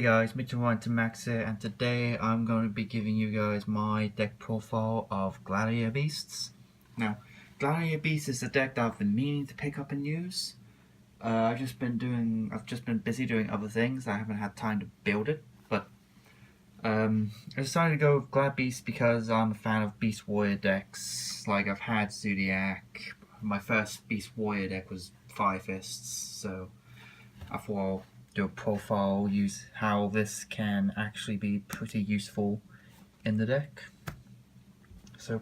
Hey guys, Mr. Max here, and today I'm going to be giving you guys my deck profile of Gladiator Beasts. Now, Gladiator Beasts is a deck that I've been meaning to pick up and use. I've just been busy doing other things. I haven't had time to build it, but I decided to go with Glad Beast because I'm a fan of Beast Warrior decks. Like, I've had Zodiac. My first Beast Warrior deck was Fire Fists, so I thought I'll do a profile, use how this can actually be pretty useful in the deck. So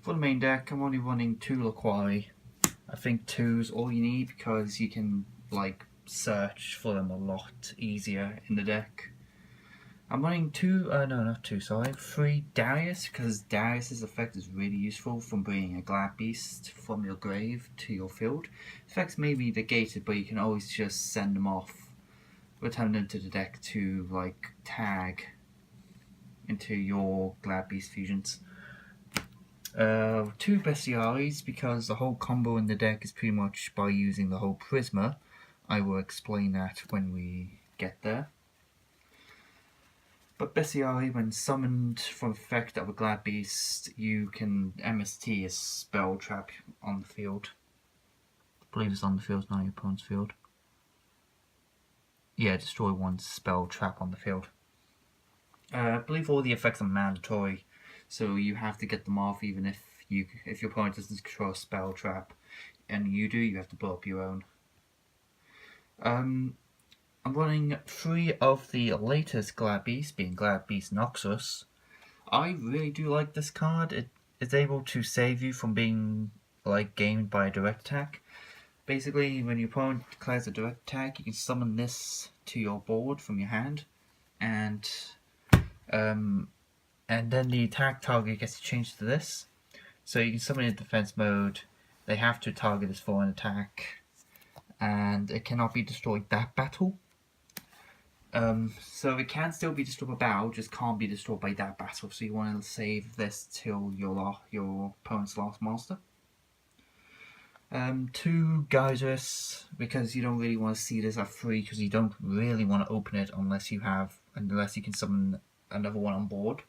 for the main deck, I'm only running 2 Laquari. I think 2's all you need because you can like search for them a lot easier in the deck. I'm running 3 Darius, because Darius' effect is really useful from bringing a Glad Beast from your grave to your field. Effects may be negated, but you can always just send them off, return them to the deck to like tag into your Glad Beast fusions. 2 Bestiaris, because the whole combo in the deck is pretty much by using the whole Prisma. I will explain that when we get there. But Bestiari, when summoned from effect of a Glad Beast, you can MST a spell trap on the field. I believe it's on the field, not your opponent's field. Yeah, destroy one spell trap on the field. I believe all the effects are mandatory, so you have to get them off even if your opponent doesn't control a spell trap, and you do, you have to blow up your own. I'm running 3 of the latest Glad Beasts, being Glad Beast Noxious. I really do like this card. It's able to save you from being like gamed by a direct attack. Basically, when your opponent declares a direct attack, you can summon this to your board from your hand, and then the attack target gets changed to this. So you can summon in defense mode. They have to target this for an attack, and it cannot be destroyed that battle. So it can still be destroyed by battle, just can't be destroyed by that battle. So you want to save this till your opponent's last master. 2 Gyzarus, because you don't really want to see this at 3, because you don't really want to open it unless you can summon another one on board.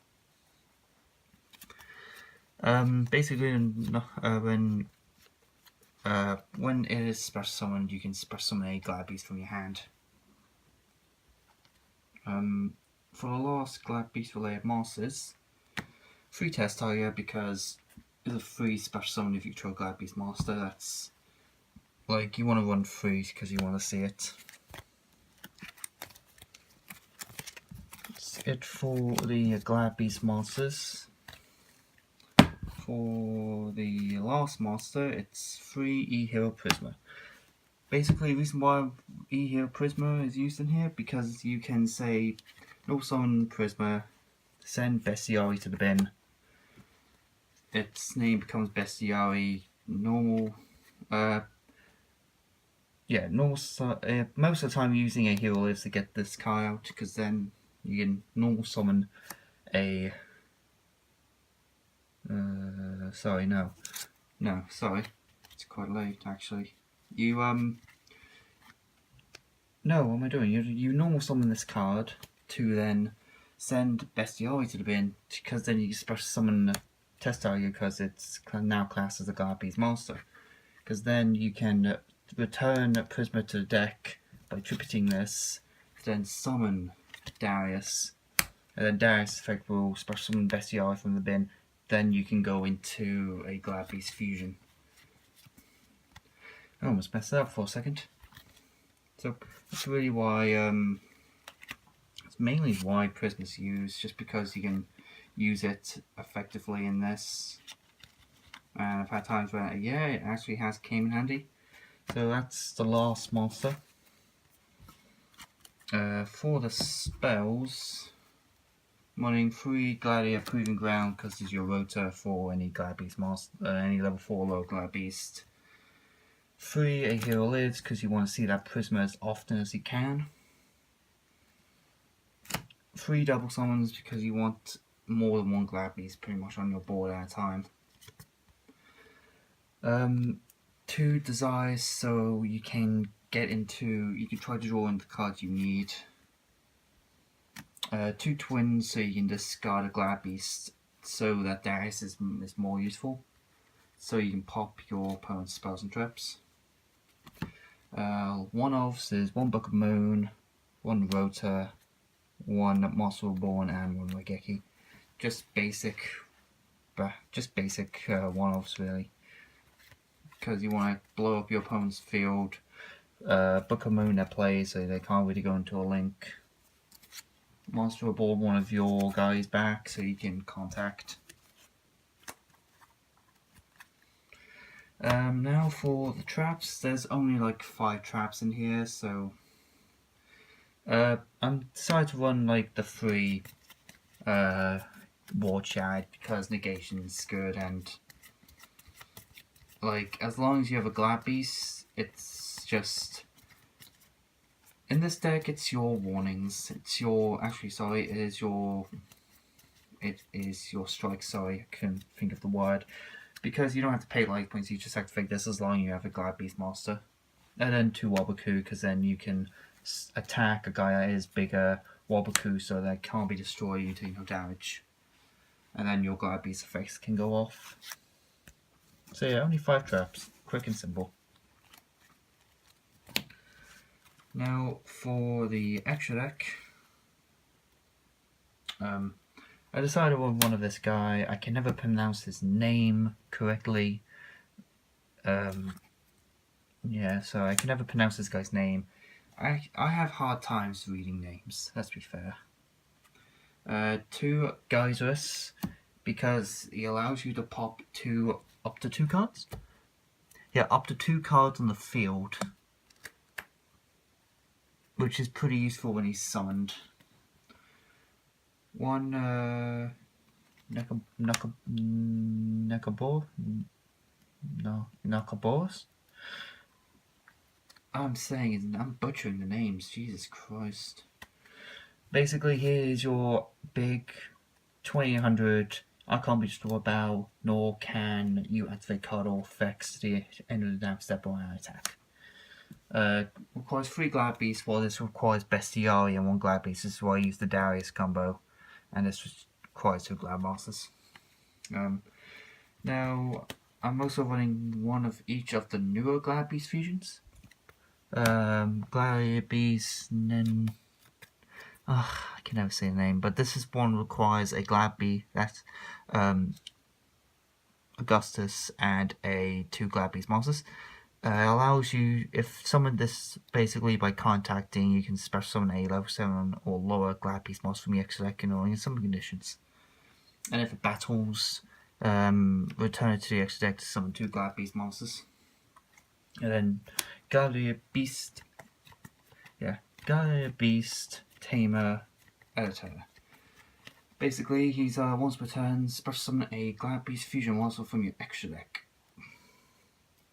Basically, when it is special summoned, you can special summon a Glad Beast from your hand. For the last Glad Beast related monsters, 3 Test Tiger, because it's a free special summon if you control Glad Beast Master. That's like, you want to run 3 because you want to see it. That's it for the Glad Beast monsters. For the last monster, it's 3 E-Hero Prisma. Basically, the reason why E-Hero Prisma is used in here, because you can say, no summon Prisma, send Bestiari to the bin. Its name becomes Bestiari. Most of the time using a hero is to get this card out, because then you can normal summon a... sorry, it's quite late actually. You no, what am I doing? You normal summon this card to then send Bestiari to the bin, because then you can special summon Test Tiger, because it's now classed as a Glad Beast monster. Because then you can return Prisma to the deck by tributing this, then summon Darius, and then Darius' effect will special summon Bestiari from the bin. Then you can go into a Glad Beast fusion. I almost messed it up for a second. So that's really why, it's mainly why Prisma's used, just because you can use it effectively in this. And I've had times where, yeah, it actually came in handy. So that's the last monster. For the spells, I'm running 3 Gladiator Proving Ground, because it's your rota for any Glad Beast master, any level 4 low Glad Beast. 3 A Hero Lids, because you want to see that Prisma as often as you can. 3 double summons, because you want more than 1 Glad Beast pretty much on your board at a time. 2 Desires, so you can try to draw in the cards you need. 2 twins, so you can discard a Glad Beast so that Darius is more useful. So you can pop your opponent's spells and traps. 1 Elves is 1 Book of Moon, 1 Rota, 1 Monster Reborn, and 1 Raigeki. Just basic 1 Elves really. Because you want to blow up your opponent's field. Book of Moon at play, so they can't really go into a link. Monster Reborn one of your guys back, so you can contact. Now for the traps, there's only like 5 traps in here, so I'm decided to run like the 3 War Chad because negation is good, and like as long as you have a Glad Beast, it's just in this deck it's your warnings. It's your it is your strike, sorry, I couldn't think of the word. Because you don't have to pay life points, you just activate this as long as you have a Glad Beast Master. And then 2 Waboku, because then you can attack a guy that is bigger Waboku so that can't be destroyed, you take no damage. And then your Glad Beast effects can go off. So yeah, only 5 traps. Quick and simple. Now for the extra deck. I decided on one of this guy. I can never pronounce his name correctly. Yeah, so I can never pronounce this guy's name. I have hard times reading names, let's be fair. 2 Gyzarus, because he allows you to pop up to 2 cards? Yeah, up to 2 cards on the field. Which is pretty useful when he's summoned. 1 Nakaboros? I'm butchering the names, Jesus Christ. Basically, here's your big 2800. I can't be destroyed bow, nor can you activate card or effects to the end of the next step or an attack. Requires 3 Glad Beasts, while this requires Bestiari and 1 Glad Beast. This is why I use the Darius combo, and this requires 2 Glad Masters. Now, I'm also running 1 of each of the newer Glad Beast fusions. Gladiator Beast, and then I can never say the name, but this is one requires a Glad Beast, that's Augustus, and 2 Glad Beast Masters. Allows you, if summoned this basically by contacting, you can special summon a level 7 or lower Glad Beast Monster from the extra deck in some conditions. And if it battles, return it to the extra deck to summon 2 Glad Beast Monsters. And then Gladiator Beast, Tamer, Editor. Basically, he's once per turn, special summon a Glad Beast Fusion Monster from your extra deck.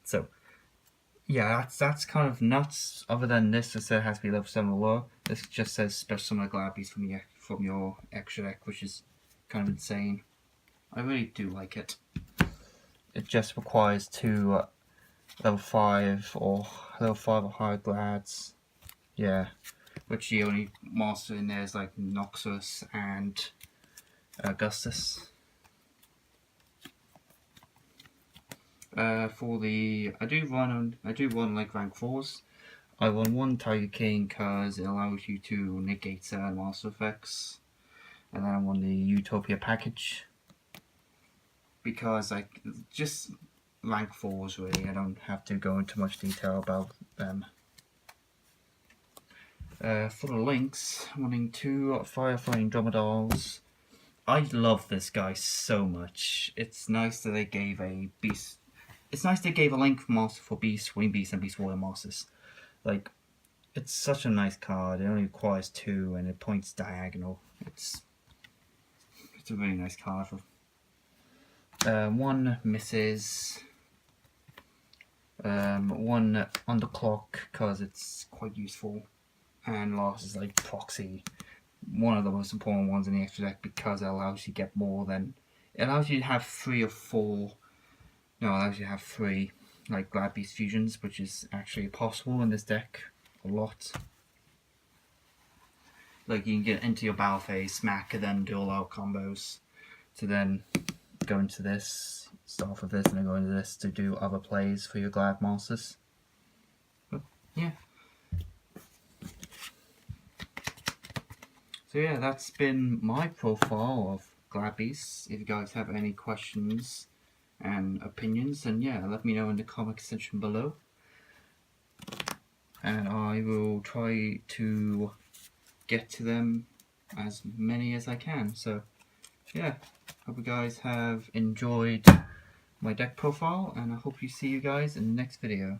So, yeah, that's kind of nuts. Other than this, it says it has to be level 7 or lower. This just says special summon a Glad Beast from your extra deck, which is kind of insane. I really do like it. It just requires 2 level 5 or higher Glads. Yeah, which the only monster in there is like Noxious and Augustus. I do run like rank 4s. I run 1 Tiger King because it allows you to negate certain monster effects, and then I run the Utopia package because I just rank 4s really. I don't have to go into much detail about them. For the links, I'm running 2 Firefighting Dromedars. I love this guy so much. It's nice that they gave a beast. It's nice they gave a link master for Beast, Wing Beast, and Beast Warrior Masters. Like, it's such a nice card. It only requires 2 and it points diagonal. It's a really nice card. 1 misses. 1 Underclock because it's quite useful. And last is like Proxy, one of the most important ones in the extra deck because it allows you to get more than. It allows you to have 3 or 4. No, it allows you to have 3 like Glad Beast fusions, which is actually possible in this deck a lot. Like you can get into your battle phase, smack, and then do a lot of combos to then go into this, start off with this, and then go into this to do other plays for your Glad monsters. But yeah. So yeah, that's been my profile of Glad Beasts. If you guys have any questions and opinions, then yeah, let me know in the comment section below. And I will try to get to them as many as I can. So yeah, hope you guys have enjoyed my deck profile, and I hope you see you guys in the next video.